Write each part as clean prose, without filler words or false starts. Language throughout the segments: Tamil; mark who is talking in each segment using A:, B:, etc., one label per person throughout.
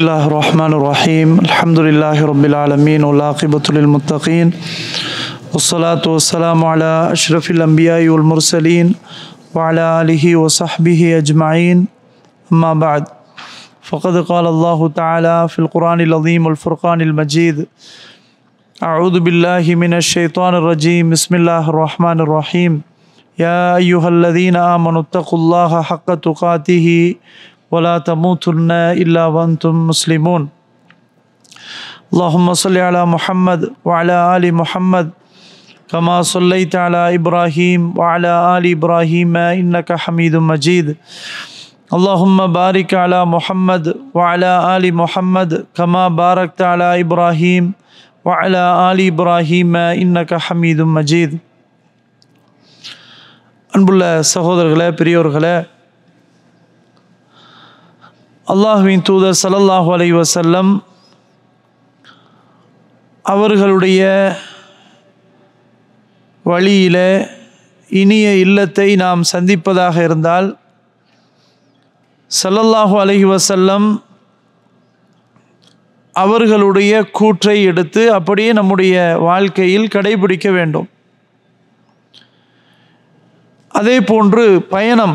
A: الله الرحمن الرحيم الحمد لله رب العالمين والعاقبة للمتقين والصلاة والسلام على أشرف الأنبياء والمرسلين وعلى آله وصحبه أجمعين أما بعد فقد قال الله تعالى في القرآن العظيم والفرقان المجيد أعوذ بالله من الشيطان الرجيم بسم الله الرحمن الرحيم يا أيها الذين آمنوا اتقوا الله حق تقاته ولا تموتن إلا وأنتم مسلمون اللهم صل على محمد وعلى آل محمد كما صليت على إبراهيم وعلى آل إبراهيم إنك حميد مجيد اللهم بارك على محمد وعلى آل محمد كما باركت على إبراهيم وعلى آل إبراهيم إنك حميد مجيد அன்புள்ள சகோதரர்களே, பெரியோர்களே, அல்லாஹ்வின் தூதர் ஸல்லல்லாஹு அலைஹி வஸல்லம் அவர்களுடைய வழியிலே இனிய இல்லத்தை நாம் சந்திப்பதாக இருந்தால் ஸல்லல்லாஹு அலைஹி வஸல்லம் அவர்களுடைய கூற்றை எடுத்து அப்படியே நம்முடைய வாழ்க்கையில் கடைபிடிக்க வேண்டும். அதே போன்று பயணம்,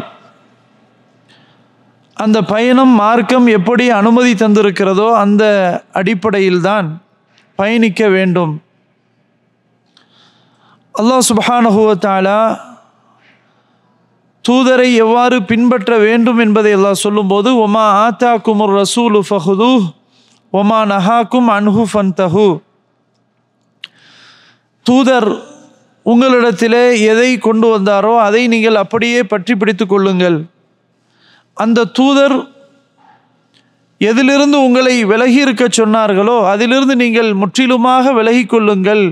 A: அந்த பயணம் மார்க்கம் எப்படி அனுமதி தந்திருக்கிறதோ அந்த அடிப்படையில்தான் பயணிக்க வேண்டும். அல்லாஹ் சுப்ஹானஹு வ தஆலா தூதரை எவ்வாறு பின்பற்ற வேண்டும் என்பதை அல்லாஹ் சொல்லும்போது ஒமா ஆத்தாக்குமுர் ரசூலு ஃபஹுதுஹ் ஒமா நஹாக்கும் அன்ஹு ஃபன்தஹு, தூதர் உங்களிடத்திலே எதை கொண்டு வந்தாரோ அதை நீங்கள் அப்படியே பற்றி பிடித்து கொள்ளுங்கள், அந்த தூதர் எதிலிருந்து உங்களை விலகி இருக்க சொன்னார்களோ அதிலிருந்து நீங்கள் முற்றிலுமாக விலகி கொள்ளுங்கள்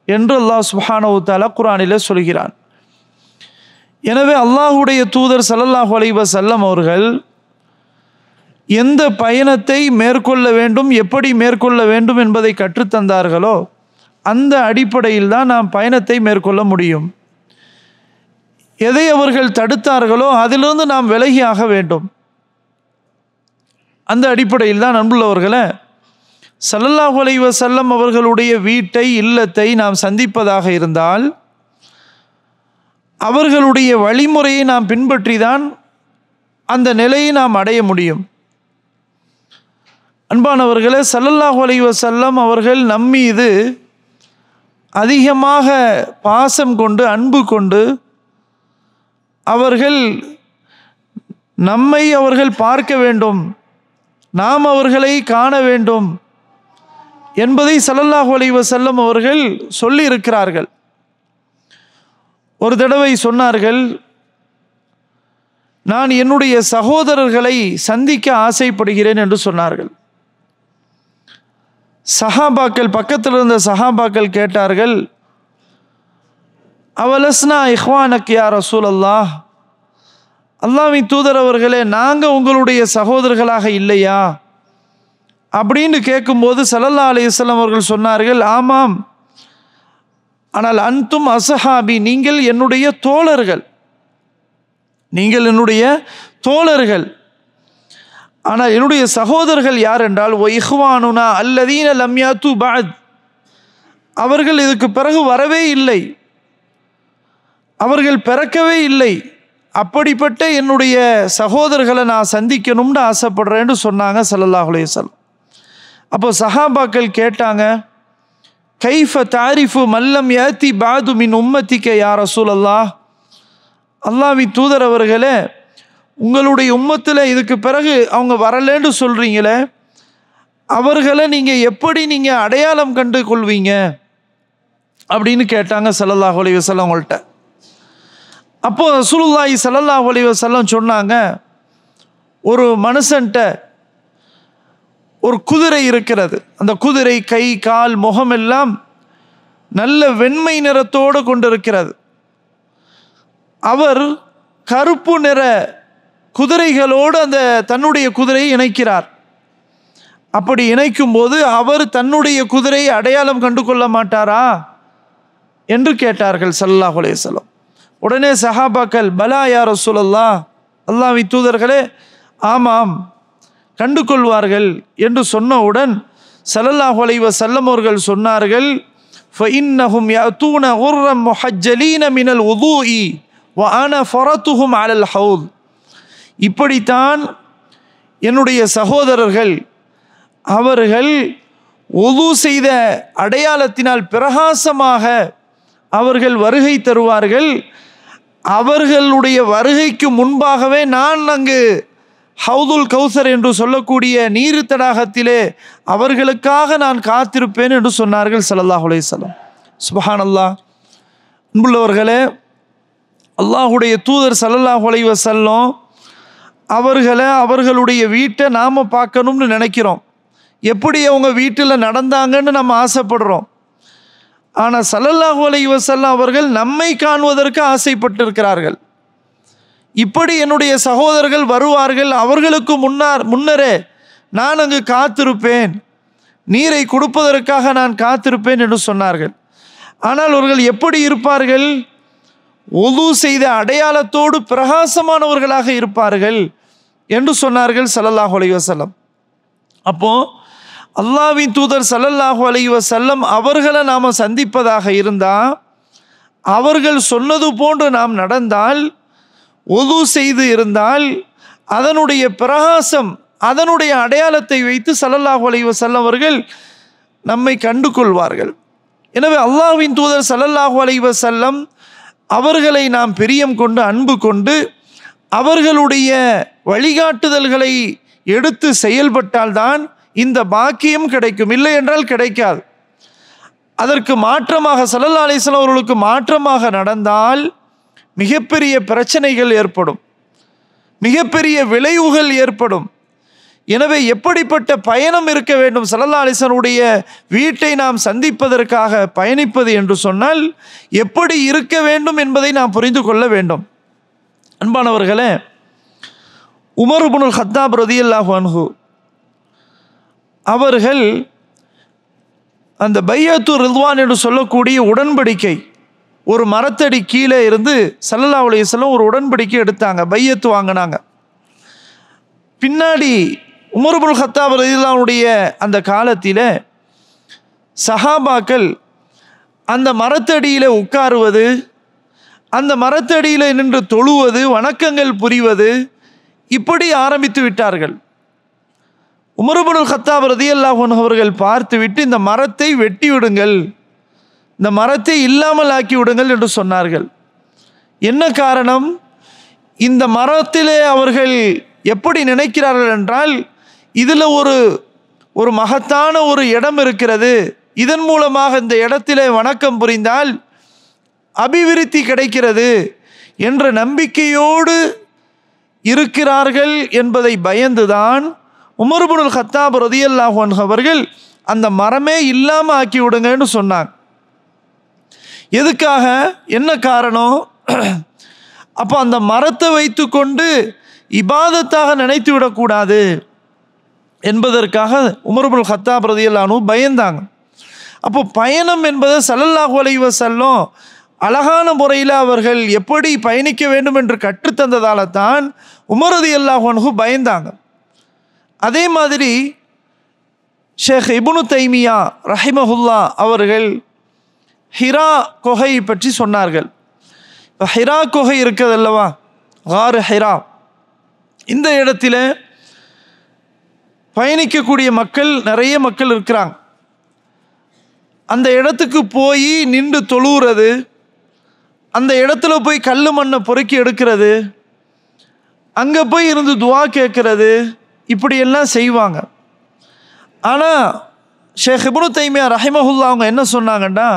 A: என்று அல்லாஹ் சுப்ஹானஹு வ தஆலா குர்ஆனிலே சொல்கிறான். எனவே அல்லாஹ்வுடைய தூதர் ஸல்லல்லாஹு அலைஹி வஸல்லம் அவர்கள் எந்த பயணத்தை மேற்கொள்ள வேண்டும், எப்படி மேற்கொள்ள வேண்டும் என்பதை கற்றுத்தந்தார்களோ அந்த அடிப்படையில் தான் நாம் பயணத்தை மேற்கொள்ள முடியும். எதை அவர்கள் தடுத்தார்களோ அதிலிருந்து நாம் விலகியாக வேண்டும். அந்த அடிப்படையில் தான் அன்புள்ளவர்களே, ஸல்லல்லாஹு அலைஹி வஸல்லம் அவர்களுடைய வீட்டை, இல்லத்தை நாம் சந்திப்பதாக இருந்தால் அவர்களுடைய வழிமுறையை நாம் பின்பற்றி தான் அந்த நிலையை நாம் அடைய முடியும். அன்பானவர்களே, ஸல்லல்லாஹு அலைஹி வஸல்லம் அவர்கள் நம்மீது அதிகமாக பாசம் கொண்டு அன்பு கொண்டு அவர்கள் நம்மை பார்க்க வேண்டும், நாம் அவர்களை காண வேண்டும் என்பதை ஸல்லல்லாஹு அலைஹி வஸல்லம் அவர்கள் சொல்லி இருக்கிறார்கள். ஒரு தடவை சொன்னார்கள், நான் என்னுடைய சகோதரர்களை சந்திக்க ஆசைப்படுகிறேன் என்று சொன்னார்கள். சஹாபாக்கள், பக்கத்தில் இருந்த சஹாபாக்கள் கேட்டார்கள், அவலஸ்னா இஹ்வானக் யா ரசூலல்லாஹ், அல்லாஹ்வின் தூதர் அவர்களே, நாங்கள் உங்களுடைய சகோதரர்களாக இல்லையா அப்படின்னு கேட்கும்போது ஸல்லல்லாஹு அலைஹி வஸல்லம் அவர்கள் சொன்னார்கள், ஆமாம், ஆனால் அன்தும் அஸ்ஹாபி, நீங்கள் என்னுடைய தோழர்கள், நீங்கள் என்னுடைய தோழர்கள். ஆனால் என்னுடைய சகோதரர்கள் யார் என்றால் ஒ இஹ்வானுனா அல்லதீன லம் யாத்து பஅத், அவர்கள் இதுக்கு பிறகு வரவே இல்லை, அவர்கள் பிறக்கவே இல்லை, அப்படிப்பட்ட என்னுடைய சகோதரர்களை நான் சந்திக்கணும்னு ஆசைப்படுறேன்னு சொன்னாங்க ஸல்லல்லாஹு அலைஹி வஸல்லம். அப்போ சஹாபாக்கள் கேட்டாங்க, கைஃப தாரிஃபு மல்லம் யாத்தி பாது மின் உம்மத்திக்க யா ரசூலல்லாஹ், அல்லாஹ்வின் தூதர் அவர்களே, உங்களுடைய உம்மத்தில் இதுக்கு பிறகு அவங்க வரலன்னு சொல்கிறீங்களே, அவர்களை நீங்கள் எப்படி நீங்கள் அடையாளம் கண்டு கொள்வீங்க அப்படின்னு கேட்டாங்க ஸல்லல்லாஹு அலைஹி வஸல்லம் அவங்கள்ட்ட. அப்போது ரசூலுல்லாஹி ஸல்லல்லாஹு அலைஹி வஸல்லம் சொன்னாங்க, ஒரு மனுஷன்ட்ட ஒரு குதிரை இருக்கிறது, அந்த குதிரை கை, கால், முகம் எல்லாம் நல்ல வெண்மை நிறத்தோடு கொண்டிருக்கிறது. அவர் கருப்பு நிற குதிரைகளோடு அந்த தன்னுடைய குதிரையை இணைக்கிறார். அப்படி இணைக்கும் போது அவர் தன்னுடைய குதிரையை அடையாளம் கண்டு கொள்ள மாட்டாரா என்று கேட்டார்கள் ஸல்லல்லாஹு அலைஹி வஸல்லம். உடனே சஹாபாக்கள், பலா யா ரசூலல்லாஹ், அல்லாஹ்வின் தூதர்களே, ஆமாம், கண்டு கொள்வார்கள் என்று சொன்னவுடன் ஸல்லல்லாஹு அலைஹி வஸல்லம் அவர்கள் சொன்னார்கள், فَإِنَّهُمْ يَأْتُونَ غُرًّا مُحَجَّلِينَ مِنَ الْوُضُوءِ وَأَنَا فَرَطُهُمْ عَلَى الْحَوْضِ. இப்படித்தான் என்னுடைய சகோதரர்கள் அவர்கள் உது செய்த அடையாளத்தினால் பிரகாசமாக அவர்கள் வருகை தருவார்கள். அவர்களுடைய வருகைக்கு முன்பாகவே நான் அங்கு ஹவுதுல் கௌசர் என்று சொல்லக்கூடிய நீர் தடாகத்திலே அவர்களுக்காக நான் காத்திருப்பேன் என்று சொன்னார்கள் ஸல்லல்லாஹு அலைஹி வஸல்லம். சுப்ஹானல்லாஹ். அன்புள்ளவர்களே, அல்லாஹுடைய தூதர் ஸல்லல்லாஹு அலைஹி வஸல்லம் அவர்களுடைய வீட்டை நாம் பார்க்கணும்னு நினைக்கிறோம். எப்படி அவங்க வீட்டில் நடந்தாங்கன்னு நம்ம ஆசைப்படுறோம். ஆனால் ஸல்லல்லாஹு அலைஹி வஸல்லம் அவர்கள் நம்மை காணுவதற்கு ஆசைப்பட்டிருக்கிறார்கள். இப்படி என்னுடைய சகோதரர்கள் வருவார்கள், அவர்களுக்கு முன்னரே நான் அங்கு காத்திருப்பேன், நீரை கொடுப்பதற்காக நான் காத்திருப்பேன் என்று சொன்னார்கள். ஆனால் அவர்கள் எப்படி இருப்பார்கள்? உது செய்த அடையாளத்தோடு பிரகாசமானவர்களாக இருப்பார்கள் என்று சொன்னார்கள் ஸல்லல்லாஹு அலைஹி வஸல்லம். அப்போ அல்லாஹ்வின் தூதர் ஸல்லல்லாஹு அலைஹி வஸல்லம் அவர்களை நாம் சந்திப்பதாக இருந்தால், அவர்கள் சொன்னது போன்று நாம் நடந்தால், உது செய்து இருந்தால், அதனுடைய பிரகாசம், அதனுடைய அடையாளத்தை வைத்து ஸல்லல்லாஹு அலைஹி வஸல்லம் அவர்கள் நம்மை கண்டு கொள்வார்கள். எனவே அல்லாஹ்வின் தூதர் ஸல்லல்லாஹு அலைஹி வஸல்லம் அவர்களை நாம் பிரியம் கொண்டு அன்பு கொண்டு அவர்களுடைய வழிகாட்டுதல்களை எடுத்து செயல்பட்டால்தான் இந்த பாக்கியம் கிடைக்கும், இல்லை என்றால் கிடைக்காது. அதற்கு மாற்றமாக ஸல்லல்லாஹு அலைஹி வஸல்லம் அவர்களுக்கு மாற்றமாக நடந்தால் மிகப்பெரிய பிரச்சனைகள் ஏற்படும், மிகப்பெரிய விளைவுகள் ஏற்படும். எனவே எப்படிப்பட்ட பயணம் இருக்க வேண்டும்? ஸல்லல்லாஹு அலைஹி வஸல்லம் வீட்டை நாம் சந்திப்பதற்காக பயணிப்பது என்று சொன்னால் எப்படி இருக்க வேண்டும் என்பதை நாம் புரிந்து கொள்ள வேண்டும். அன்பானவர்களே, உமர் இப்னுல் கத்தாப் ரலியல்லாஹு அன்ஹு அவர்கள் அந்த பையத்து ரித்வான் என்று சொல்லக்கூடிய உடன்படிக்கை, ஒரு மரத்தடி கீழே இருந்து ஸல்லல்லாஹு அலைஹி வஸல்லம் ஒரு உடன்படிக்கை எடுத்தாங்க, பையத்து வாங்கினாங்க. பின்னாடி உமர் இப்னுல் கத்தாப் ரலியல்லாஹு அன்ஹுடைய அந்த காலத்தில் சஹாபாக்கள் அந்த மரத்தடியில் உட்காருவது, அந்த மரத்தடியில் நின்று தொழுவது, வணக்கங்கள் புரிவது, இப்படி ஆரம்பித்து விட்டார்கள். உமர் இப்னுல் கத்தாப் ரலியல்லாஹு அன்ஹு அவர்கள் பார்த்துவிட்டு இந்த மரத்தை வெட்டி விடுங்கள், இந்த மரத்தை இல்லாமல் ஆக்கி விடுங்கள் என்று சொன்னார்கள். என்ன காரணம்? இந்த மரத்திலே அவர்கள் எப்படி நினைக்கிறார்கள் என்றால், இதில் ஒரு மகத்தான ஒரு இடம் இருக்கிறது, இதன் மூலமாக இந்த இடத்திலே வணக்கம் புரிந்தால் அபிவிருத்தி கிடைக்கிறது என்ற நம்பிக்கையோடு இருக்கிறார்கள் என்பதை பயந்துதான் உமர் இப்னுல் கத்தாப் ரலியல்லாஹு அன்ஹு அவர்கள் அந்த மரமே இல்லாமல் ஆக்கி விடுங்கன்னு சொன்னாங்க. எதுக்காக? என்ன காரணம்? அப்போ அந்த மரத்தை வைத்து கொண்டு இபாதத்தாக நினைத்து விடக்கூடாது என்பதற்காக உமர் இப்னுல் கத்தாப் ரலியல்லாஹு அன்ஹு பயந்தாங்க. அப்போ பயணம் என்பது ஸல்லல்லாஹு அலைஹி வஸல்லம் அழகான முறையில் அவர்கள் எப்படி பயணிக்க வேண்டும் என்று கற்றுத்தந்ததால தான் உமர் ரலியல்லாஹு அன்ஹு பயந்தாங்க. அதே மாதிரி ஷேக் இப்னு தைமியா ரஹிமஹுல்லா அவர்கள் ஹிரா குகை பற்றி சொன்னார்கள். இப்போ ஹிரா குகை இருக்கிறது அல்லவா, கார் ஹிரா, இந்த இடத்துல பயணிக்கக்கூடிய மக்கள், நிறைய மக்கள் இருக்கிறாங்க. அந்த இடத்துக்கு போய் நின்று தொழுகிறது, அந்த இடத்துல போய் கல் மண்ணை பொறுக்கி எடுக்கிறது, அங்கே போய் இருந்து துவா கேட்கறது, இப்படியெல்லாம் செய்வாங்க. ஆனால் ஷேக் இப்னு தைமியா ரஹிமஹுல்லா அவங்க என்ன சொன்னாங்கன்னா,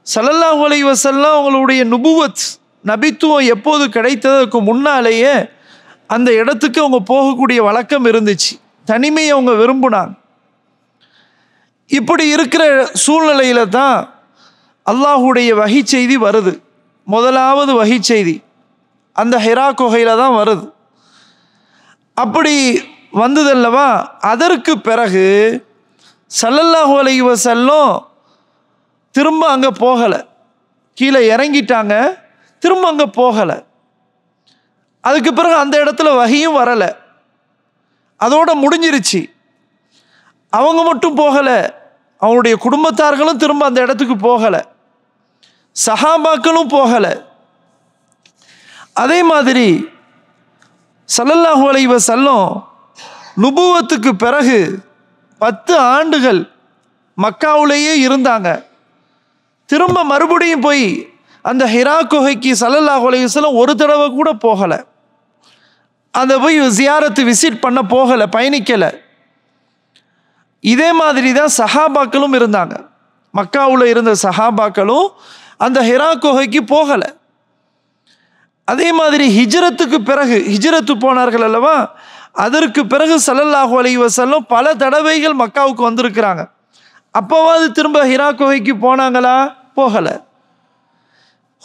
A: ஸல்லல்லாஹு அலைஹி வஸல்லம் அவங்களுடைய நுபுவத், நபித்துவம் எப்போது கிடைத்ததற்கு முன்னாலேயே அந்த இடத்துக்கு அவங்க போகக்கூடிய வழக்கம் இருந்துச்சு, தனிமையை அவங்க விரும்பினாங்க. இப்படி இருக்கிற சூழ்நிலையில தான் அல்லாஹுடைய வஹி செய்தி வருது. முதலாவது வஹி செய்தி அந்த ஹிரா குகையில் தான் வருது. அப்படி வந்ததல்லவா, அதற்கு பிறகு ஸல்லல்லாஹு அலைஹி வஸல்லம் திரும்ப அங்கே போகலை, கீழே இறங்கிட்டாங்க, திரும்ப அங்கே போகலை. அதுக்கு பிறகு அந்த இடத்துல வஹியும் வரலை. அதோட முடிஞ்சிருச்சு. அவங்க மட்டும் போகலை, அவங்களுடைய குடும்பத்தார்களும் திரும்ப அந்த இடத்துக்கு போகலை, சஹாபாக்களும் போகலை. அதே மாதிரி ஸல்லல்லாஹு அலைஹி வஸல்லம் நுபுவத்துக்கு பிறகு 10 ஆண்டுகள் மக்காவுலேயே இருந்தாங்க. திரும்ப மறுபடியும் போய் அந்த ஹிரா குகைக்கு ஸல்லல்லாஹு அலைஹி வஸல்லம் ஒரு தடவை கூட போகலை. அதை போய் ஜியாரத்து விசிட் பண்ண போகலை, பயணிக்கலை. இதே மாதிரி தான் சஹாபாக்களும் இருந்தாங்க. மக்காவில் இருந்த சஹாபாக்களும் அந்த ஹிரா குகைக்கு போகலை. அதே மாதிரி ஹிஜ்ரத்துக்கு பிறகு, ஹிஜ்ரத்து போனார்கள் அல்லவா, அதற்கு பிறகு ஸல்லல்லாஹு அலைஹி வஸல்லம் பல தடவைகள் மக்காவுக்கு வந்திருக்கிறாங்க. அப்போவாது திரும்ப ஹிரா குகைக்கு போனாங்களா? போகலை.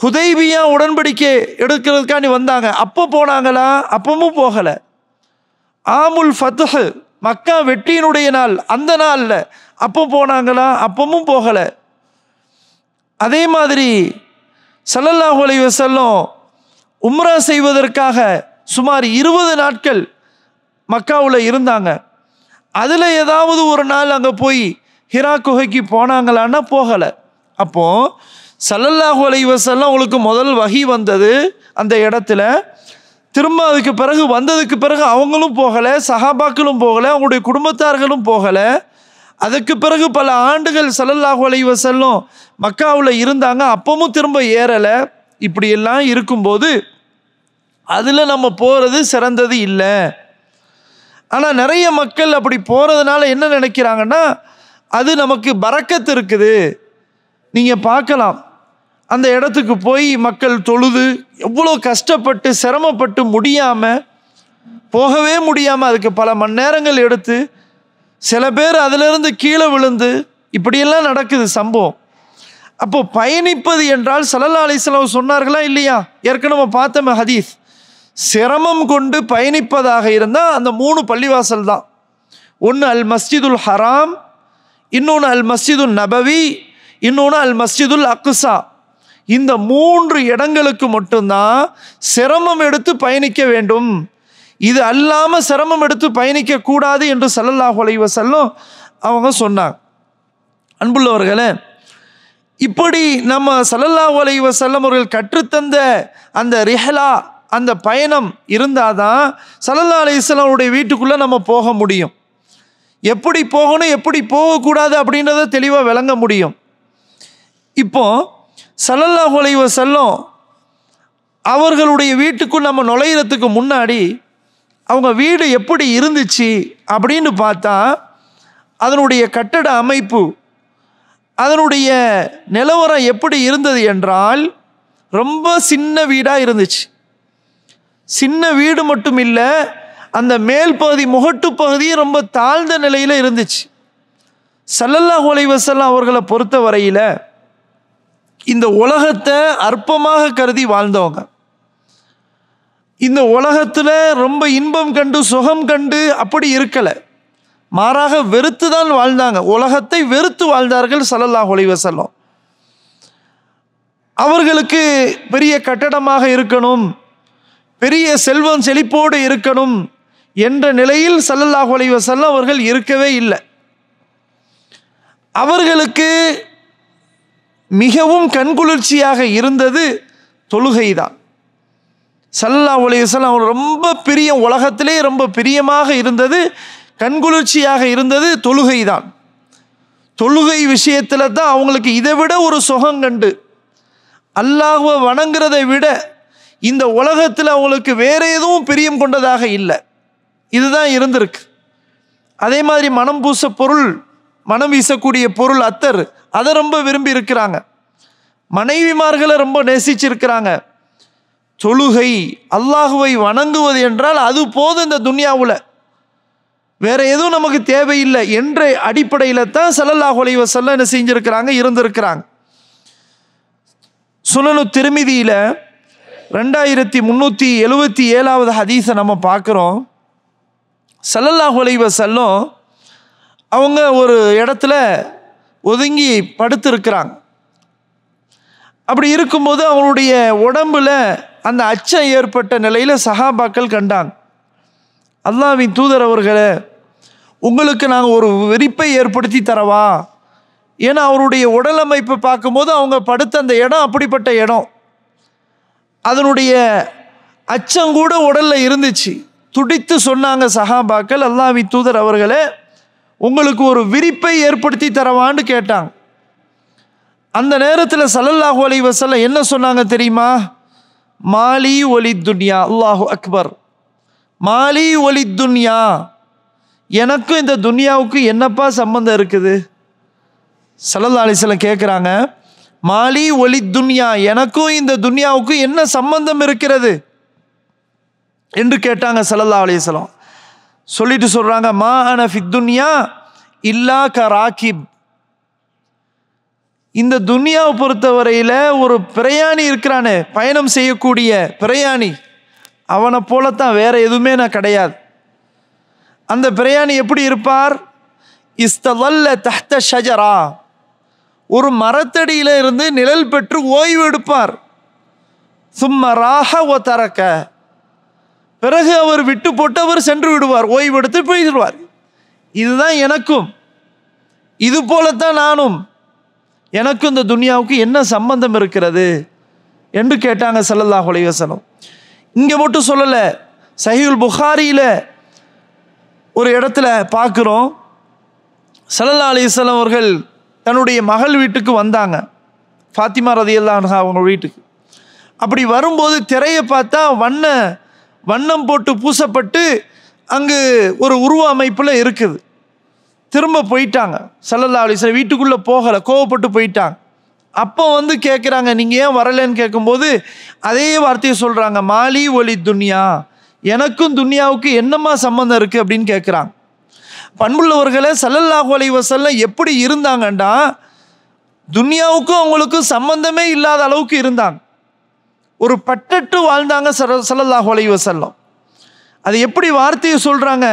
A: ஹுதைபியா உடன்படிக்கை எடுக்கிறதுக்காண்டி வந்தாங்க, அப்போ போனாங்களா? அப்பவும் போகலை. ஆமுல் ஃபத்ஹ், மக்கா வெற்றியினுடைய நாள், அந்த நாளில் அப்போ போனாங்களா? அப்பவும் போகலை. அதே மாதிரி ஸல்லல்லாஹு அலைஹி வஸல்லம் உம்ரா செய்வதற்காக சுமார் 20 நாட்கள் மக்காவில் இருந்தாங்க. அதில் ஏதாவது ஒரு நாள் அங்கே போய் ஹிரா குகைக்கு போனாங்களான்னா போகலை. அப்போது ஸல்லல்லாஹு அலைஹி வஸல்லம் அவங்களுக்கு முதல் வஹி வந்தது அந்த இடத்துல. திரும்ப அதுக்கு பிறகு வந்ததுக்கு பிறகு அவங்களும் போகலை, சஹாபாக்களும் போகலை, அவங்களுடைய குடும்பத்தார்களும் போகலை. அதுக்கு பிறகு பல ஆண்டுகள் ஸல்லல்லாஹு அலைஹி வஸல்லம் மக்காவில் இருந்தாங்க, அப்பவும் திரும்ப ஏறலை. இப்படியெல்லாம் இருக்கும்போது அதில் நம்ம போகிறது சிறந்தது இல்லை. ஆனால் நிறைய மக்கள் அப்படி போகிறதுனால என்ன நினைக்கிறாங்கன்னா, அது நமக்கு பரக்கத்து இருக்குது. நீங்கள் பார்க்கலாம், அந்த இடத்துக்கு போய் மக்கள் தொழுது எவ்வளோ கஷ்டப்பட்டு சிரமப்பட்டு முடியாமல், போகவே முடியாமல் அதுக்கு பல மணி நேரங்கள் எடுத்து, சில பேர் அதிலிருந்து கீழே விழுந்து, இப்படியெல்லாம் நடக்குது சம்பவம். அப்போ பயணிப்பது என்றால் ஸல்லல்லாஹு அலைஹி வஸல்லம் சொன்னார்களா இல்லையா? ஏற்கனவே பார்த்தோம் ஹதீஸ். சிரமம் கொண்டு பயணிப்பதாக இருந்தால் அந்த 3 பள்ளிவாசல் தான். ஒன்று அல் மஸ்ஜிதுல் ஹராம், இன்னொன்று அல் மஸ்ஜிதுல் நபவி, இன்னொன்று அல் மஸ்ஜிதுல் அக்ஸா. இந்த 3 இடங்களுக்கு மட்டும்தான் சிரமம் எடுத்து பயணிக்க வேண்டும். இது அல்லாமல் சிரமம் எடுத்து பயணிக்க கூடாது என்று ஸல்லல்லாஹு அலைஹி வஸல்லம் அவங்க சொன்னாங்க. அன்புள்ளவர்களே, இப்படி நம்ம ஸல்லல்லாஹு அலைஹி வஸல்லம் அவர்கள் கற்றுத்தந்த அந்த ரிஹ்லா, அந்த பயணம் இருந்தாதான் ஸல்லல்லாஹு அலைஹி வஸல்லம் அவருடைய வீட்டுக்குள்ளே நம்ம போக முடியும். எப்படி போகணும், எப்படி போகக்கூடாது அப்படின்றத தெளிவாக விளங்க முடியும். இப்போ ஸல்லல்லாஹு அலைஹி வஸல்லம் அவர்களுடைய வீட்டுக்குள் நம்ம நுழையிறதுக்கு முன்னாடி அவங்க வீடு எப்படி இருந்துச்சு அப்படின்னு பார்த்தா, அதனுடைய கட்டட அமைப்பு, அதனுடைய நிலவரம் எப்படி இருந்தது என்றால் ரொம்ப சின்ன வீடாக இருந்துச்சு. சின்ன வீடு மட்டும் இல்லை, அந்த மேல் பகுதி முகட்டு பகுதியும் ரொம்ப தாழ்ந்த நிலையில் இருந்துச்சு. ஸல்லல்லாஹு அலைஹி வஸல்லம் அவர்களை பொறுத்த வரையில் இந்த உலகத்தை அற்பமாக கருதி வாழ்ந்தவங்க. இந்த உலகத்தில் ரொம்ப இன்பம் கண்டு சுகம் கண்டு அப்படி இருக்கலை, மாறாக வெறுத்து தான் வாழ்ந்தாங்க. உலகத்தை வெறுத்து வாழ்ந்தார்கள் ஸல்லல்லாஹு அலைஹி வஸல்லம். அவர்களுக்கு பெரிய கட்டடமாக இருக்கணும், பெரிய செல்வம் செழிப்போடு இருக்கணும் என்ற நிலையில் ஸல்லல்லாஹு அலைஹி வஸல்லம் அவர்கள் இருக்கவே இல்லை. அவர்களுக்கு மிகவும் கண்குளிர்ச்சியாக இருந்தது தொழுகை தான். ஸல்லல்லாஹு அலைஹி வஸல்லம் அவர் ரொம்ப பிரிய, உலகத்திலே ரொம்ப பிரியமாக இருந்தது, கண்குளிர்ச்சியாக இருந்தது தொழுகை தான். தொழுகை விஷயத்தில் தான் அவங்களுக்கு இதை விட ஒரு சுகம் கண்டு, அல்லாஹ்வை வணங்குறதை விட இந்த உலகத்தில் அவங்களுக்கு வேற எதுவும் பிரியம் கொண்டதாக இல்லை. இதுதான் இருந்திருக்கு. அதே மாதிரி மனம் பூச பொருள், மனம் வீசக்கூடிய பொருள் அத்தர், அதை ரொம்ப விரும்பி இருக்கிறாங்க. மனைவிமார்களை ரொம்ப நேசிச்சிருக்கிறாங்க. தொழுகை, அல்லாஹுவை வணங்குவது என்றால் அது போதும் இந்த துன்யாவில், வேற எதுவும் நமக்கு தேவையில்லை என்ற அடிப்படையில் தான் ஸல்லல்லாஹு அலைஹி வஸல்லம் என்ன செஞ்சிருக்கிறாங்க, இருந்திருக்கிறாங்க. சுனனு திர்மிதியில் 2377வது ஹதீஸை நம்ம பார்க்குறோம். ஸல்லல்லாஹு அலைஹி வஸல்லம் அவங்க ஒரு இடத்துல ஒதுங்கி படுத்திருக்கிறாங்க. அப்படி இருக்கும்போது அவங்களுடைய உடம்புல அந்த அச்சம் ஏற்பட்ட நிலையில் சஹாபாக்கள் கண்டாங்க. அல்லாஹ்வின் தூதர் அவர்களே, உங்களுக்கு நாங்கள் ஒரு விரிப்பை ஏற்படுத்தி தரவா? ஏன்னா அவருடைய உடல் அமைப்பை பார்க்கும்போது அவங்க படுத்த அந்த இடம் அப்படிப்பட்ட இடம், அதனுடைய அச்சங்கூட உடல்ல இருந்துச்சு. துடித்து சொன்னாங்க சஹாபாக்கள், அல்லாஹ்வின் தூதர் அவர்களே, உங்களுக்கு ஒரு விரிப்பை ஏற்படுத்தி தரவான்னு கேட்டாங்க. அந்த நேரத்தில் ஸல்லல்லாஹு அலைஹி வஸல்லம் என்ன சொன்னாங்க தெரியுமா? மாலி ஒலி துன்யா. அல்லாஹு அக்பர். மாலி ஒலி துன்யா, எனக்கும் இந்த துன்யாவுக்கு என்னப்பா சம்பந்தம் இருக்குது? ஸல்லல்லாஹு அலைஹி வஸல்லம் கேட்குறாங்க, மாலி ஒலி துன்யா, எனக்கும் இந்த துன்யாவுக்கு என்ன சம்பந்தம் இருக்கிறது என்று கேட்டாங்க ஸல்லல்லாஹு அலைஹி வஸல்லம். சொல்லிட்டு சொல்றாங்க, மா அன ஃபித் துன்யா இல்லா கராகிப். இந்த துன்யாவை பொறுத்தவரையில் ஒரு பிரயாணி இருக்கிறானே, பயணம் செய்யக்கூடிய பிரயாணி, அவனை போலத்தான், வேற எதுவுமே நான் கிடையாது. அந்த பிரயாணி எப்படி இருப்பார்? இஸ்தவல்ல தஹ்த ஷஜரா, ஒரு மரத்தடியில இருந்து நிழல் பெற்று ஓய்வு எடுப்பார். சும்ம ராஹ ஒ தரக்க, பிறகு அவர் விட்டு போட்டு அவர் சென்று விடுவார், ஓய்வு எடுத்து போயிடுவார். இதுதான் எனக்கும், இது போலத்தான் நானும், எனக்கும் இந்த துன்யாவுக்கு என்ன சம்பந்தம் இருக்கிறது என்று கேட்டாங்க ஸல்லல்லாஹு அலைஹி வஸல்லம். இங்கே மட்டும் சொல்லலை, சஹீஹுல் புகாரியில் ஒரு இடத்துல பார்க்குறோம், ஸல்லல்லாஹு அலைஹி வஸல்லம் அவர்கள் தன்னுடைய மகள் வீட்டுக்கு வந்தாங்க, ஃபாத்திமா ரலியல்லாஹு அன்ஹா அவங்க வீட்டுக்கு. அப்படி வரும்போது திரையை பார்த்தா வண்ணம் போட்டு பூசப்பட்டு அங்கு ஒரு உருவ அமைப்பில் இருக்குது. திரும்ப போயிட்டாங்க ஸல்லல்லாஹு அலைஹி வஸல்லம், வீட்டுக்குள்ளே போகலை, கோவப்பட்டு போயிட்டாங்க. அப்போ வந்து கேட்குறாங்க, நீங்கள் ஏன் வரலைன்னு கேட்கும்போது அதே வார்த்தையை சொல்கிறாங்க, மாலி ஒலி துன்யா, எனக்கும் துன்யாவுக்கு என்னம்மா சம்மந்தம் இருக்குது அப்படின்னு கேட்குறாங்க. பண்புள்ளவர்களே, ஸல்லல்லாஹு அலைஹி வஸல்லம் எப்படி இருந்தாங்கண்டா, துன்யாவுக்கும் அவங்களுக்கும் சம்பந்தமே இல்லாத அளவுக்கு இருந்தாங்க. ஒரு பட்டட்டு வாழ்ந்தாங்க ஸல்லல்லாஹு அலைஹி வஸல்லம். அது எப்படி வார்த்தையை சொல்கிறாங்க?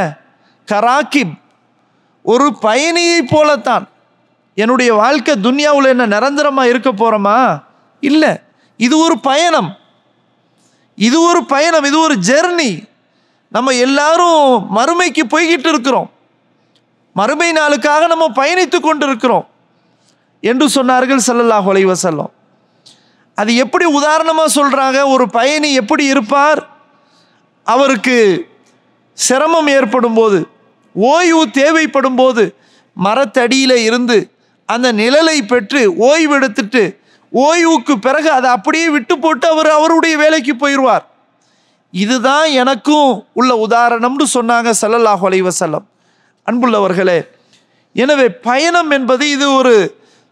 A: கராக்கிப், ஒரு பயணியை போலத்தான். என்னுடைய வாழ்க்கை துன்யாவில் என்ன நிரந்தரமாக இருக்க போகிறோமா? இல்லை, இது ஒரு பயணம், இது ஒரு பயணம், இது ஒரு ஜெர்னி. நம்ம எல்லாரும் மறுமைக்கு போய்கிட்டு இருக்கிறோம், மறுமை நாளுக்காக நம்ம பயணித்து கொண்டு இருக்கிறோம் என்று சொன்னார்கள் ஸல்லல்லாஹு அலைஹி வஸல்லம். அது எப்படி உதாரணமாக சொல்கிறாங்க? ஒரு பயணி எப்படி இருப்பார்? அவருக்கு சிரமம் ஏற்படும் போது, ஓய்வு தேவைப்படும் போது, மரத்தடியில் இருந்து அந்த நிழலை பெற்று ஓய்வு எடுத்துட்டு ஓய்வுக்கு பிறகு அதை அப்படியே விட்டு போட்டு அவருடைய வேலைக்கு போயிடுவார். இதுதான் எனக்கும் உள்ள உதாரணம்னு சொன்னாங்க ஸல்லல்லாஹு அலைஹி வஸல்லம். அன்புள்ளவர்களே, எனவே பயணம் என்பது இது ஒரு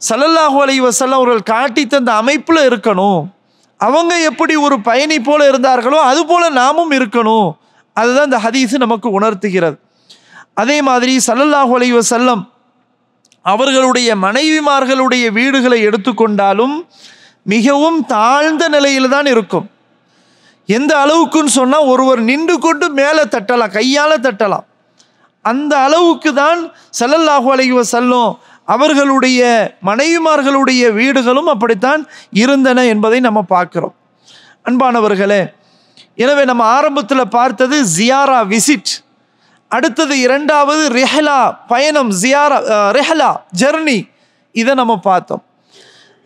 A: ஸல்லல்லாஹு அலைஹி வஸல்லம் அவர்கள் காட்டி தந்த அமைப்பில் இருக்கணும். அவங்க எப்படி ஒரு பயணி போல இருந்தார்களோ அது போல நாமும் இருக்கணும். அதுதான் இந்த ஹதீஸ் நமக்கு உணர்த்துகிறது. அதே மாதிரி ஸல்லல்லாஹு அலைஹி வஸல்லம் அவர்களுடைய மனைவிமார்களுடைய வீடுகளை எடுத்துக்கொண்டாலும் மிகவும் தாழ்ந்த நிலையில் தான் இருக்கும். எந்த அளவுக்குன்னு சொன்னால், ஒருவர் நின்று கொண்டு மேலே தட்டலாம், கையால் தட்டலாம், அந்த அளவுக்கு தான் ஸல்லல்லாஹு அலைஹி வஸல்லம் அவர்களுடைய மனைவிமார்களுடைய வீடுகளும் அப்படித்தான் இருந்தன என்பதை நம்ம பார்க்கிறோம். அன்பானவர்களே, எனவே நம்ம ஆரம்பத்தில் பார்த்தது ஜியாரா, விசிட். அடுத்தது இரண்டாவது ரெஹலா, பயணம், ஜியாரா, ரெஹலா, ஜெர்னி. இதை நம்ம பார்த்தோம்.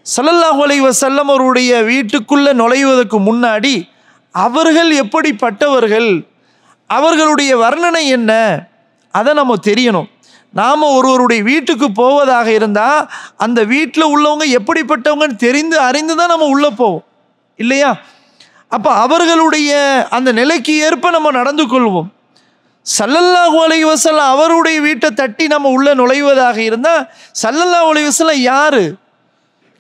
A: ஸல்லல்லாஹு அலைஹி வஸல்லம் அவருடைய வீட்டுக்குள்ளே நுழைவதற்கு முன்னாடி அவர்கள் எப்படிப்பட்டவர்கள், அவர்களுடைய வர்ணனை என்ன, அதை நம்ம தெரியணும். நாம் ஒருவருடைய வீட்டுக்கு போவதாக இருந்தால் அந்த வீட்டில் உள்ளவங்க எப்படிப்பட்டவங்கன்னு தெரிந்து அறிந்து தான் நம்ம உள்ளே போவோம், இல்லையா? அப்போ அவர்களுடைய அந்த நிலைக்கு ஏற்ப நம்ம நடந்து கொள்வோம். ஸல்லல்லாஹு அலைஹி வஸல்லம் அவருடைய வீட்டை தட்டி நம்ம உள்ளே நுழைவதாக இருந்தால் ஸல்லல்லாஹு அலைஹி வஸல்லம் யார்,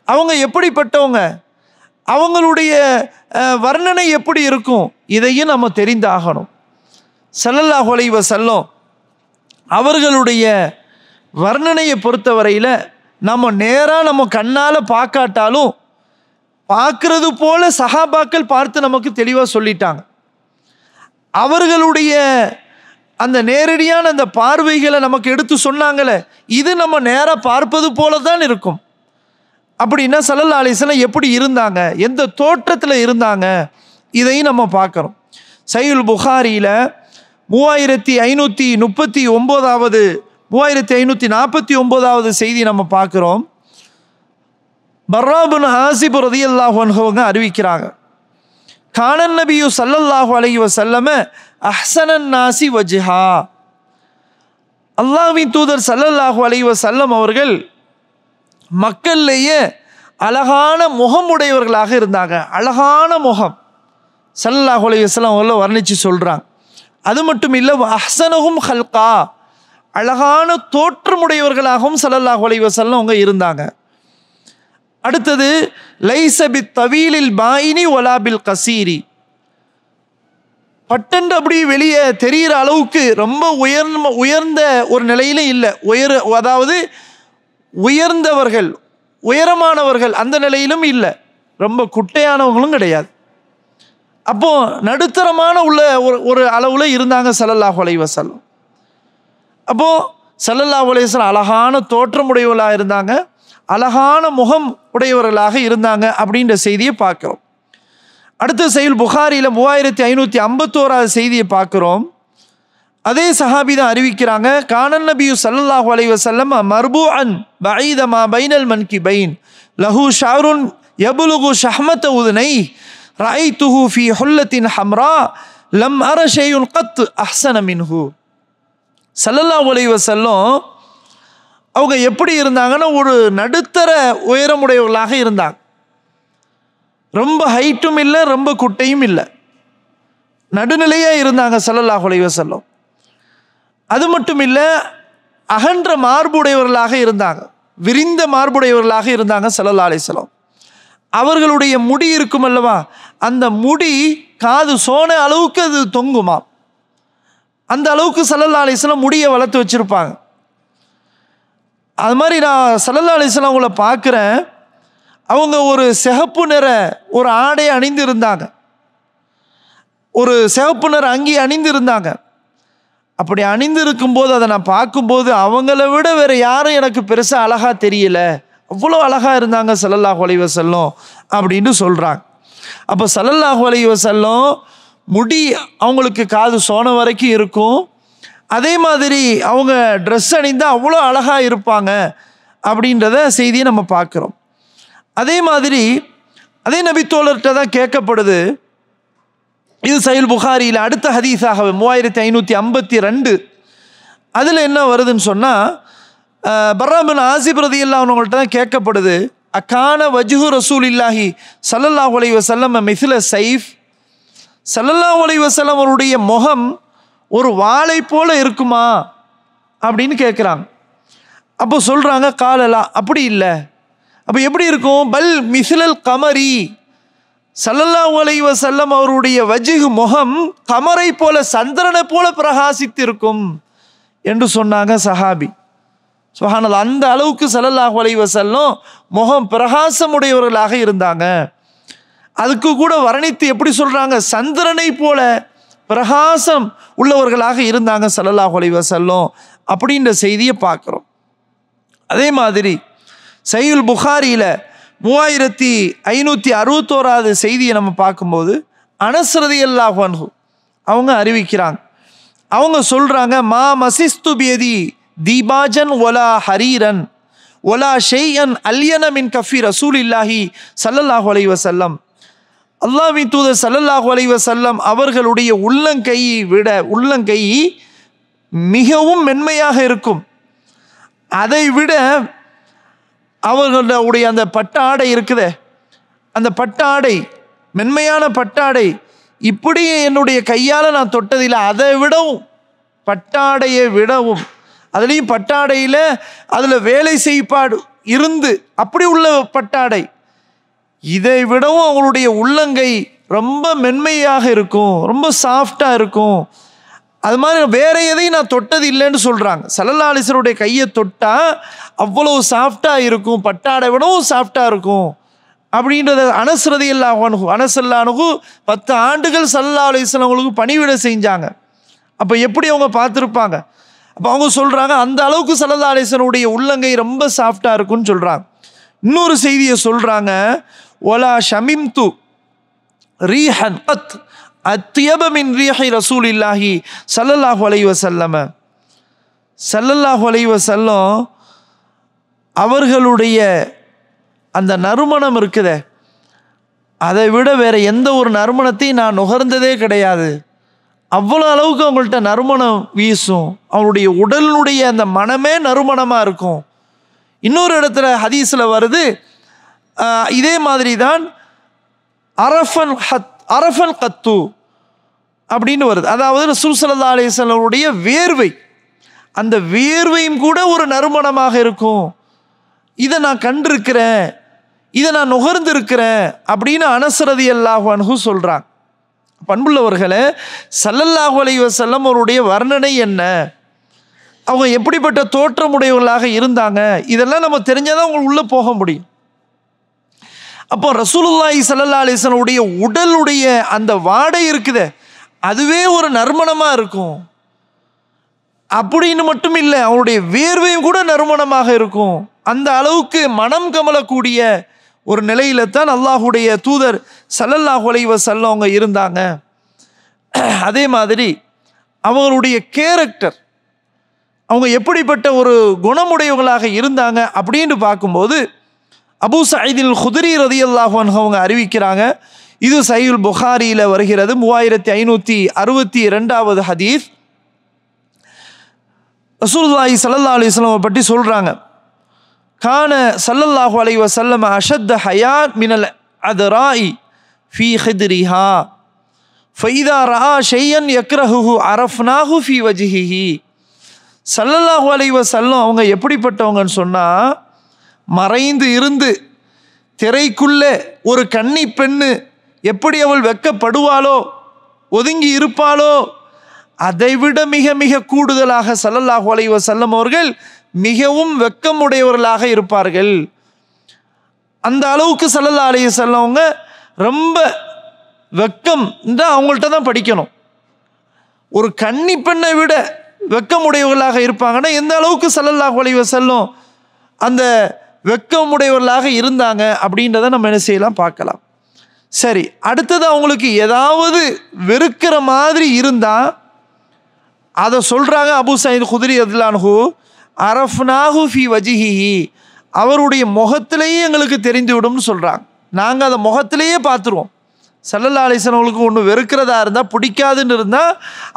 A: அவங்க எப்படிப்பட்டவங்க, அவங்களுடைய வர்ணனை எப்படி இருக்கும், இதையும் நம்ம தெரிந்தாகணும். ஸல்லல்லாஹு அலைஹி வஸல்லம் அவர்களுடைய வர்ணனையை பொறுத்தவரையில் நம்ம நேராக நம்ம கண்ணால் பார்க்காட்டாலும் பார்க்கறது போல சஹாபாக்கள் பார்த்து நமக்கு தெளிவாக சொல்லிட்டாங்க. அவர்களுடைய அந்த நேரடியான அந்த பார்வைகளை நமக்கு எடுத்து சொன்னாங்களே, இது நம்ம நேராக பார்ப்பது போல தான் இருக்கும். அப்படின்னா ஸல்லல்லாஹு அலைஹி வஸல்லம் எப்படி இருந்தாங்க, எந்த தோற்றத்தில் இருந்தாங்க, இதையும் நம்ம பார்க்குறோம். சஹீஹுல் புகாரியில் 3539வது 3549வது செய்தி நம்ம பார்க்கிறோம். பர்ரா பின் ஆசிப் ரலியல்லாஹு அன்ஹு அவங்க அறிவிக்கிறாங்க, கானன் நபியு ஸல்லல்லாஹு அலைஹி வஸல்லம் அஹ்ஸனன் நாசி வஜ்ஹா. அல்லாஹ்வின் தூதர் ஸல்லல்லாஹு அலைஹி வஸல்லம் அவர்கள் மக்களிலேயே அழகான முகம் உடையவர்களாக இருந்தாங்க. அழகான முகம் ஸல்லல்லாஹு அலைஹி வஸல்லம் அவங்கள வர்ணித்து சொல்கிறாங்க. அது மட்டும் இல்லை, அஹ்ஸனஹும் ஹல்கா, அழகான தோற்றமுடையவர்களாகவும் ஸல்லல்லாஹு அலைஹி வஸல்லம் அவங்க இருந்தாங்க. அடுத்தது, லைஸ பித் தவீலில் பாயினி வலா பில் கசீரி, பட்டன்று அப்படி வெளியே தெரிகிற அளவுக்கு ரொம்ப உயர்ந்த ஒரு நிலையில இல்லை. அதாவது உயர்ந்தவர்கள் உயரமானவர்கள் அந்த நிலையிலும் இல்லை, ரொம்ப குட்டையானவங்களும் கிடையாது. அப்போ நடுத்தரமான உள்ள ஒரு அளவுல இருந்தாங்க ஸல்லல்லாஹு அலைஹி வஸல்லம். அப்போ ஸல்லல்லாஹு அலைஹி வஸல்லம் அழகான தோற்றமுடையவர்களாக இருந்தாங்க, அழகான முகம் உடையவர்களாக இருந்தாங்க அப்படின்ற செய்தியை பார்க்கிறோம். அடுத்த சஹீஹ் புகாரியில் 3551வது செய்தியை பார்க்கிறோம். அதே சஹாபி தான் அறிவிக்கிறாங்க, கானன் நபியு ஸல்லல்லாஹு அலைஹி வஸல்லம் மர்பூஅன் பஈத மா பைனல் மன்கிபைன் லஹு ஷஅருன் யப்லுகு ஷஹ்மத உதுனை ரஐதுஹு ஃபீ ஹுல்லத்தின் ஹம்ரா லம் அர ஷைஉன் கத் அஹ்ஸன மின்ஹு. ஸல்லல்லாஹு அலைஹி வஸல்லம் அவங்க எப்படி இருந்தாங்கன்னா, ஒரு நடுத்தர உயரமுடையவர்களாக இருந்தாங்க. ரொம்ப ஹைட்டும் இல்லை, ரொம்ப குட்டையும் இல்லை, நடுநிலையாக இருந்தாங்க ஸல்லல்லாஹு அலைஹி வஸல்லம். அது மட்டும் இல்லை, அகன்ற மார்புடையவர்களாக இருந்தாங்க, விரிந்த மார்புடையவர்களாக இருந்தாங்க ஸல்லல்லாஹு அலைஹி வஸல்லம். அவர்களுடைய முடி இருக்கும் அல்லவா, அந்த முடி காது சோன அளவுக்கு அது தொங்குமா, அந்த அளவுக்கு ஸல்லல்லாஹு அலைஹி வஸல்லம் முடியை வளர்த்து வச்சுருப்பாங்க. அது மாதிரி நான் ஸல்லல்லாஹு அலைஹி வஸல்லம் அவங்கள பார்க்குறேன், அவங்க ஒரு சிகப்பு நிற ஒரு ஆடை அணிந்து இருந்தாங்க, ஒரு சிகப்பு நிற அங்கி அணிந்து இருந்தாங்க. அப்படி அணிந்து இருக்கும்போது அதை நான் பார்க்கும்போது அவங்கள விட வேறு யாரும் எனக்கு பெருசாக அழகாக தெரியல, அவ்வளோ அழகாக இருந்தாங்க ஸல்லல்லாஹு அலைஹி வஸல்லம் அப்படின்னு சொல்கிறாங்க. அப்போ ஸல்லல்லாஹு அலைஹி வஸல்லம் முடி அவங்களுக்கு காது சோன வரைக்கும் இருக்கும், அதே மாதிரி அவங்க ட்ரெஸ் அணிந்தால் அவ்வளோ அழகாக இருப்பாங்க அப்படின்றத செய்தியை நம்ம பார்க்குறோம். அதே மாதிரி அதே நபித்தோழர்கிட்ட தான் கேட்கப்படுது, இது சஹீஹ் புகாரியில் அடுத்த ஹதீஸாக 3552 அதில் என்ன வருதுன்னு சொன்னால், பர்ரா பின் ஆசிப் ரலியல்லாஹு அன்ஹு அவங்கள்ட்ட தான் கேட்கப்படுது, அக்கான வஜ்ஹு ரசூலில்லாஹி ஸல்லல்லாஹு அலைஹி வஸல்லம் மிஸ்ல சைஃப், ஸல்லல்லாஹு அலைஹி வஸல்லம் அவருடைய முகம் ஒரு வாளை போல இருக்குமா அப்படின்னு கேட்குறாங்க. அப்போ சொல்கிறாங்க, காலலா, அப்படி இல்லை. அப்போ எப்படி இருக்கும், பல் மிஸ்லல் கமரி, ஸல்லல்லாஹு அலைஹி வஸல்லம் அவருடைய வஜ்ஹு முகம் கமரை போல சந்திரனை போல பிரகாசித்து இருக்கும் என்று சொன்னாங்க சஹாபி. சுப்ஹானல்லாஹ், அந்த அளவுக்கு ஸல்லல்லாஹு அலைஹி வஸல்லம் முகம் பிரகாசமுடையவர்களாக இருந்தாங்க. அதுக்கு கூட வர்ணித்து எப்படி சொல்கிறாங்க, சந்திரனை போல பிரகாசம் உள்ளவர்களாக இருந்தாங்க ஸல்லல்லாஹு அலைஹி வஸல்லம் அப்படின்ற செய்தியை பார்க்குறோம். அதே மாதிரி சஹீஹ் புகாரியில் 3561வது செய்தியை நம்ம பார்க்கும்போது அனஸ் ரலியல்லாஹு அன்ஹு அவங்க அறிவிக்கிறாங்க, அவங்க சொல்கிறாங்க, மா மசிஸ்து பியதி தீபாஜன் ஒலா ஹரீரன் ஒலா ஷெய்யன் அல்யன மின் கஃபி ரசூலில்லாஹி ஸல்லல்லாஹு அலைஹி வஸல்லம். அல்லாஹ்வின் தூதர் ஸல்லல்லாஹு அலைஹி வஸல்லம் அவர்களுடைய உள்ளங்கை மிகவும் மென்மையாக இருக்கும், அதை விட அவர்களுடைய அந்த பட்டாடை இருக்குதே, அந்த பட்டாடை மென்மையான பட்டாடை இப்படி என்னுடைய கையால் நான் தொட்டதில்லை, அதை விடவும் பட்டாடையை விடவும், அதுலேயும் பட்டாடையில் அதில் வேலை செய்பாடு இருந்து அப்படி உள்ள பட்டாடை, இதை விடவும் அவங்களுடைய உள்ளங்கை ரொம்ப மென்மையாக இருக்கும், ரொம்ப சாஃப்டாக இருக்கும். அது மாதிரி வேற எதையும் நான் தொட்டது இல்லைன்னு சொல்கிறாங்க. ஸல்லல்லாஹு அலைஹி வஸல்லம் கையை தொட்டால் அவ்வளோ சாஃப்டாக இருக்கும், பட்டாடை விடவும் சாஃப்டாக இருக்கும் அப்படின்றத அனஸ் ரலியல்லாஹு அன்ஹு 10 ஆண்டுகள் ஸல்லல்லாஹு அலைஹி வஸல்லம் அவங்களுக்கு பணிவிடை செஞ்சாங்க. அப்போ எப்படி அவங்க பார்த்துருப்பாங்க. அப்போ அவங்க சொல்கிறாங்க, அந்த அளவுக்கு ஸல்லல்லாஹு அலைஹி வஸல்லம் உள்ளங்கை ரொம்ப சாஃப்டாக இருக்குன்னு சொல்கிறாங்க. இன்னொரு செய்தியை சொல்கிறாங்க, ஒலா ஷமிம்து ரீஹன் கத் அத்யப மின் ரீஹி ரசூலில்லாஹி ஸல்லல்லாஹு அலைஹி வஸல்லம். ஸல்லல்லாஹு அலைஹி வஸல்லம் அவர்களுடைய அந்த நறுமணம் இருக்குதே, அதை விட வேற எந்த ஒரு நறுமணத்தையும் நான் நுகர்ந்ததே கிடையாது. அவ்வளோ அளவுக்கு அவங்கள்ட்ட நறுமணம் வீசும். அவங்களுடைய உடலுடைய அந்த மனமே நறுமணமாக இருக்கும். இன்னொரு இடத்துல ஹதீஸில் வருது, இதே மாதிரி தான் அரஃபன் கத்து அப்படின்னு வருது. அதாவது ரசூல் ஸல்லல்லாஹு அலைஹி வஸல்லம் வேர்வை, அந்த வேர்வையும் கூட ஒரு நறுமணமாக இருக்கும். இதை நான் கண்டிருக்கிறேன், இதை நான் நுகர்ந்திருக்கிறேன் அப்படின்னு அனஸ் ரலியல்லாஹு அன்ஹு சொல்கிறாங்க. பண்புள்ளவர்களே, ஸல்லல்லாஹு அலைஹி வஸல்லம் அவருடைய வர்ணனை என்ன, அவங்க எப்படிப்பட்ட தோற்றமுடையவர்களாக இருந்தாங்க, இதெல்லாம் நம்ம தெரிஞ்சாதான் அவங்க உள்ளே போக முடியும். அப்போ ரசூலுல்லாஹி ஸல்லல்லாஹு அலைஹி வஸல்லம் உடலுடைய அந்த வாடை இருக்குதே, அதுவே ஒரு நறுமணமாக இருக்கும். அப்படின்னு மட்டும் இல்லை, அவருடைய வேர்வையும் கூட நறுமணமாக இருக்கும். அந்த அளவுக்கு மனம் கமலக்கூடிய ஒரு நிலையில தான் அல்லாஹுடைய தூதர் ஸல்லல்லாஹு அலைஹி வஸல்லம் அவங்க இருந்தாங்க. அதே மாதிரி அவங்களுடைய கேரக்டர், அவங்க எப்படிப்பட்ட ஒரு குணமுடையவர்களாக இருந்தாங்க அப்படின்னு பார்க்கும்போது அபூ சயீதில் குத்ரி ரலியல்லாஹு அன்ஹு அவங்க அறிவிக்கிறாங்க. இது சஹீஹுல் புகாரியில் வருகிறது, 3562வது ஹதீஸ். ரசூலுல்லாஹி ஸல்லல்லாஹு அலைஹி வஸல்லம் பற்றி சொல்றாங்க, கான ஸல்லல்லாஹு அலைஹி வஸல்லம் அஷத்த ஹயாத் மினல் அதராஇ ஃபீ ஹித்ரிஹா ஃபஇதா ரஆ ஷையன் யக்ரஹுஹு அரஃப்னாஹு ஃபீ வஜ்ஹிஹி. ஸல்லல்லாஹு அலைஹி வஸல்லம் அவங்க எப்படிப்பட்டவங்கன்னு சொன்னா, மறைந்து இருந்து திரைக்குள்ளே ஒரு கன்னி பெண்ணு எப்படி அவள் வெட்கப்படுவாளோ, ஒதுங்கி இருப்பாளோ, அதைவிட மிக மிக கூடுதலாக ஸல்லல்லாஹு அலைஹி வஸல்லம் அவர்கள் மிகவும் வெட்கமுடையவர்களாக இருப்பார்கள். அந்த அளவுக்கு ஸல்லல்லாஹு அலைஹி வஸல்லம் அவங்க ரொம்ப வெட்கம் அவங்கள்ட்ட தான் படிக்கணும். ஒரு கன்னி பெண்ணை விட வெட்கமுடையவர்களாக இருப்பாங்கன்னா எந்த அளவுக்கு ஸல்லல்லாஹு அலைஹி வஸல்லம் அந்த வெட்கமுடையவர்களாக இருந்தாங்க அப்படின்றத நம்ம என்ன செய்யலாம் பார்க்கலாம். சரி, அடுத்தது அவங்களுக்கு ஏதாவது வெறுக்கிற மாதிரி இருந்தால் அதை சொல்கிறாங்க. அபூ சயீத் குத்ரி ரலியல்லாஹு அன்ஹு அரஃப்னாஹு ஃபீ வஜ்ஹிஹி, அவருடைய முகத்திலேயே எங்களுக்கு தெரிந்து விடும்னு சொல்கிறாங்க. நாங்கள் அதை முகத்திலேயே பார்த்துருவோம். ஸல்லல்லாஹு அலைஹி வஸல்லம் அவங்களுக்கு ஒன்று வெறுக்கிறதா இருந்தால், பிடிக்காதுன்னு இருந்தால்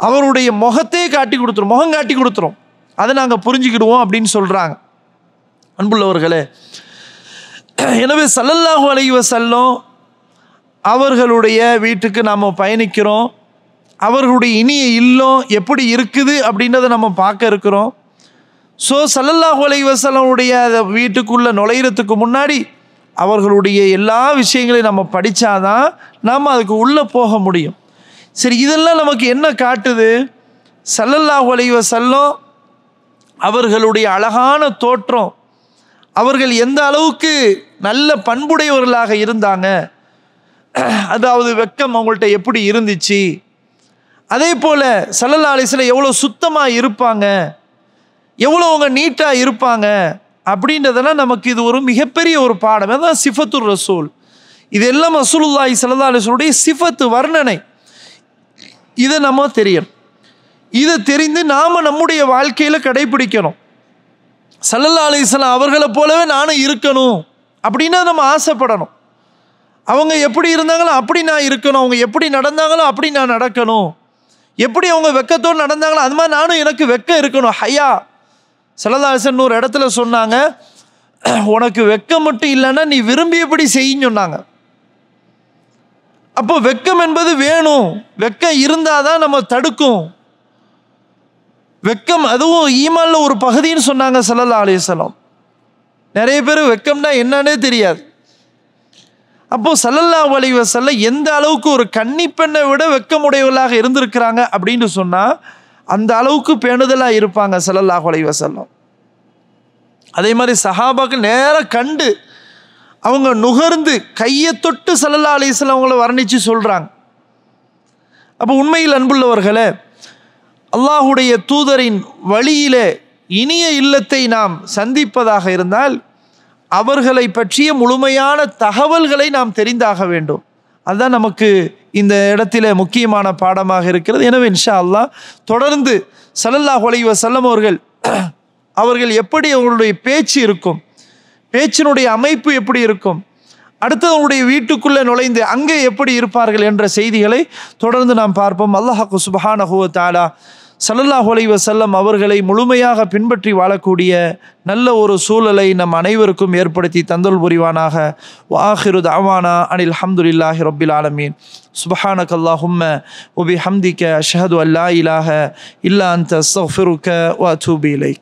A: அவருடைய முகத்தையே காட்டி கொடுத்துரும், முகம் காட்டி கொடுத்துரும், அதை நாங்கள் புரிஞ்சுக்கிடுவோம் அப்படின்னு சொல்கிறாங்க. அன்புள்ளவர்களே, எனவே ஸல்லல்லாஹு அலைஹி வஸல்லம் அவர்களுடைய வீட்டுக்கு நாம் பயணிக்கிறோம். அவர்களுடைய இனிய இல்லம் எப்படி இருக்குது அப்படின்றத நம்ம பார்க்க இருக்கிறோம். ஸோ ஸல்லல்லாஹு அலைஹி வஸல்லமுடைய வீட்டுக்குள்ளே நுழையிறதுக்கு முன்னாடி அவர்களுடைய எல்லா விஷயங்களையும் நம்ம படித்தாதான் நாம் அதுக்கு உள்ளே போக முடியும். சரி, இதெல்லாம் நமக்கு என்ன காட்டுது? ஸல்லல்லாஹு அலைஹி வஸல்லம் அவர்களுடைய அழகான தோற்றம், அவர்கள் எந்த அளவுக்கு நல்ல பண்புடையவர்களாக இருந்தாங்க, அதாவது வெட்கம் அவங்கள்ட்ட எப்படி இருந்துச்சு, அதே போல் ஸல்லல்லாஹு அலைஹி வஸல்லம் எவ்வளோ சுத்தமாக இருப்பாங்க, எவ்வளோ அவங்க நீட்டாக இருப்பாங்க அப்படின்றதெல்லாம் நமக்கு இது ஒரு மிகப்பெரிய ஒரு பாடம். அதான் சிஃபத்துர் ரசூல். இதெல்லாம் ரசூலுல்லாஹி ஸல்லல்லாஹு அலைஹி வஸல்லம் சிஃபத்து, வர்ணனை. இதை நம்ம தெரியணும். இதை தெரிந்து நாம் நம்முடைய வாழ்க்கையில் கடைபிடிக்கணும். ஸல்லல்லாஹு அலைஹி வஸல்லம் அவர்களை போலவே நானும் இருக்கணும் அப்படின்னா நம்ம ஆசைப்படணும். அவங்க எப்படி இருந்தாங்களோ அப்படி நான் இருக்கணும், அவங்க எப்படி நடந்தாங்களோ அப்படி நான் நடக்கணும், எப்படி அவங்க வெட்கத்தோடு நடந்தாங்களோ அது மாதிரி நானும் எனக்கு வெட்கம் இருக்கணும். ஹையா ஸல்லல்லாஹு அலைஹி வஸல்லம் ஒரு இடத்துல சொன்னாங்க, உனக்கு வெட்கம் மட்டும் இல்லைன்னா நீ விரும்பியபடி செய்யின்னு சொன்னாங்க. அப்போ வெட்கம் என்பது வேணும், வெட்கம் இருந்தால் தான் நம்ம தடுக்கும். வெட்கம் அதுவும் ஈமான்ல ஒரு பகுதின்னு சொன்னாங்க ஸல்லல்லாஹு அலைஹி வஸல்லம். நிறைய பேர் வெட்கம்னா என்னன்னே தெரியாது. அப்போ ஸல்லல்லாஹு அலைஹி வஸல்லம் எந்த அளவுக்கு ஒரு கன்னி பெண்ணை விட வெட்கமுடையவர்களாக இருந்திருக்கிறாங்க அப்படின்னு சொன்னால் அந்த அளவுக்கு பேணுதலாக இருப்பாங்க ஸல்லல்லாஹு அலைஹி வஸல்லம். அதே மாதிரி சஹாபாக்கள் நேராக கண்டு அவங்க நுகர்ந்து கையை தொட்டு ஸல்லல்லாஹு அலைஹி வஸல்லம் அவங்கள வர்ணித்து சொல்கிறாங்க. அப்போ உண்மையில் அன்புள்ளவர்களே, அல்லாஹுடைய தூதரின் வழியிலே இனிய இல்லத்தை நாம் சந்திப்பதாக இருந்தால் அவர்களை பற்றிய முழுமையான தகவல்களை நாம் தெரிந்தாக வேண்டும். அதுதான் நமக்கு இந்த இடத்திலே முக்கியமான பாடமாக இருக்கிறது. எனவே இன்ஷா அல்லாஹ் தொடர்ந்து ஸல்லல்லாஹு அலைஹி வஸல்லம் அவர்கள் எப்படி அவர்களுடைய பேச்சு இருக்கும், பேச்சினுடைய அமைப்பு எப்படி இருக்கும், அடுத்தவங்களுடைய வீட்டுக்குள்ளே நுழைந்து அங்கே எப்படி இருப்பார்கள் என்ற செய்திகளை தொடர்ந்து நாம் பார்ப்போம். அல்லாஹ் சுப்ஹானஹு வ தஆலா ஸல்லல்லாஹு அலைஹி வஸல்லம் அவர்களை முழுமையாக பின்பற்றி வாழக்கூடிய நல்ல ஒரு சூழலை நம் அனைவருக்கும் ஏற்படுத்தி தந்தல் புரிவானாக. வ ஆகிரு தஅவானா அனில் ஹம்துலில்லாஹி ரப்பில் ஆலமீன். சுப்ஹானக அல்லாஹும்ம வ பிஹம்திக அஷ்ஹது அன் லா இலாஹ இல்லா அன்த அஸ்தக்ஃபிருக வ அத்தூபு இலைக்.